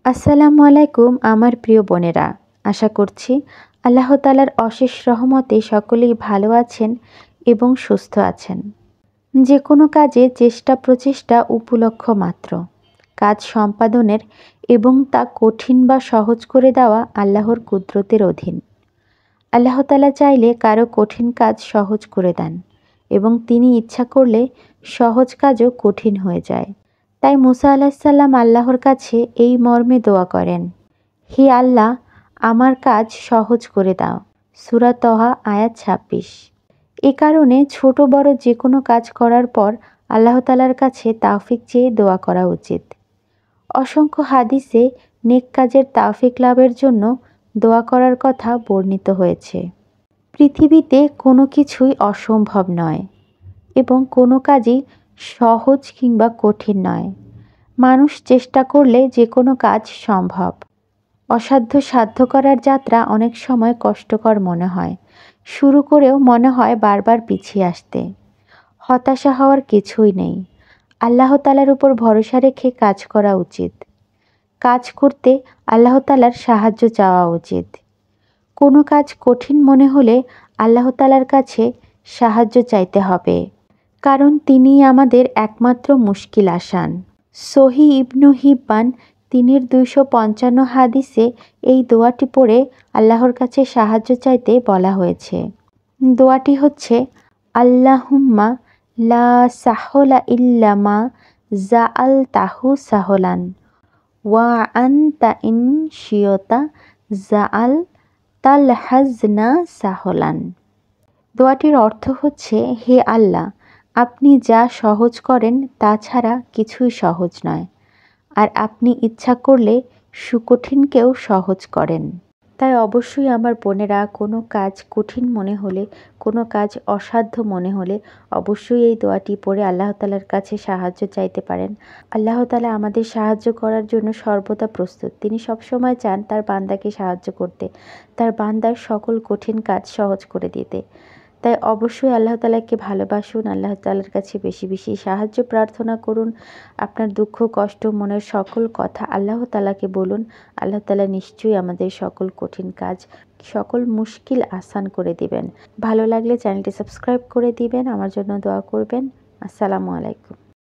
আসসালামু আলাইকুম আমার প্রিয় বোনেরা। আশা করছি আল্লাহ তাআলার অশেষ রহমতে সকলেই ভালো আছেন এবং সুস্থ আছেন। যে কোনো কাজে চেষ্টা প্রচেষ্টা উপলক্ষ মাত্র। কাজ সম্পাদনের এবং তা কঠিন বা সহজ করে দেওয়া আল্লাহর কুদরতের অধীন। আল্লাহ তাআলা চাইলে কারো কঠিন কাজ সহজ করে দেন এবং তিনি ইচ্ছা করলে সহজ কাজও কঠিন হয়ে যায়। তাই মুসা আলাইসাল্লাম আল্লাহর কাছে এই মর্মে দোয়া করেন, হে আল্লাহ, আমার কাজ সহজ করে দাও। সূরা তহা আয়াত ২৬। এ কারণে ছোট বড় যে কোনো কাজ করার পর আল্লাহ তাআলার কাছে তাওফিক চেয়ে দোয়া করা উচিত। অসংখ্য হাদিসে নেক কাজের তাওফিক লাভের জন্য দোয়া করার কথা বর্ণিত হয়েছে। পৃথিবীতে কোনো কিছুই অসম্ভব নয় এবং কোনো কাজই সহজ কিংবা কঠিন নয়। মানুষ চেষ্টা করলে যে কোনো কাজ সম্ভব। অসাধ্য সাধ্য করার যাত্রা অনেক সময় কষ্টকর মনে হয়। শুরু করেও মনে হয় বারবার পিছিয়ে আসতে। হতাশা হওয়ার কিছুই নেই। আল্লাহ তাআলার উপর ভরসা রেখে কাজ করা উচিত। কাজ করতে আল্লাহ তাআলার সাহায্য চাওয়া উচিত। কোনো কাজ কঠিন মনে হলে আল্লাহ তাআলার কাছে সাহায্য চাইতে হবে, কারণ তিনিই আমাদের একমাত্র মুশকিল আসান। সহি ইবনু হিব্বান ৩-২৫৫ হাদিসে এই দোয়াটি পড়ে আল্লাহর কাছে সাহায্য চাইতে বলা হয়েছে। দোয়াটি হচ্ছে, আল্লাহুম্মা লা সাহলা ইল্লা মা জাআলতাহু সাহলান ওয়া আনতা ইন শিয়তা জাআলতাল হাজনা সাহলান। দোয়াটির অর্থ হচ্ছে, হে আল্লাহ, আপনি যা সহজ করেন তা ছাড়া কিছুই সহজ নয়, আর আপনি ইচ্ছা করলে সুকঠিনকেও সহজ করেন। তাই অবশ্যই আমার বোনেরা, কোনো কাজ কঠিন মনে হলে, কোনো কাজ অসাধ্য মনে হলে অবশ্যই এই দোয়াটি পড়ে আল্লাহ তাআলার কাছে সাহায্য চাইতে পারেন। আল্লাহ তাআলা আমাদের সাহায্য করার জন্য সর্বদা প্রস্তুত। তিনি সবসময় চান তার বান্দাকে সাহায্য করতে, তার বান্দার সকল কঠিন কাজ সহজ করে দিতে। তাই অবশ্যই আল্লাহ তাআলাকে ভালোবাসুন, আল্লাহ তাআলার কাছে বেশি বেশি সাহায্য প্রার্থনা করুন। আপনার দুঃখ কষ্ট মনের সকল কথা আল্লাহ তাআলাকে বলুন। আল্লাহ তাআলা নিশ্চয়ই আমাদের সকল কঠিন কাজ, সকল মুশকিল আসান করে দিবেন। ভালো লাগলে চ্যানেলটি সাবস্ক্রাইব করে দিবেন, আমার জন্য দোয়া করবেন। আসসালামু আলাইকুম।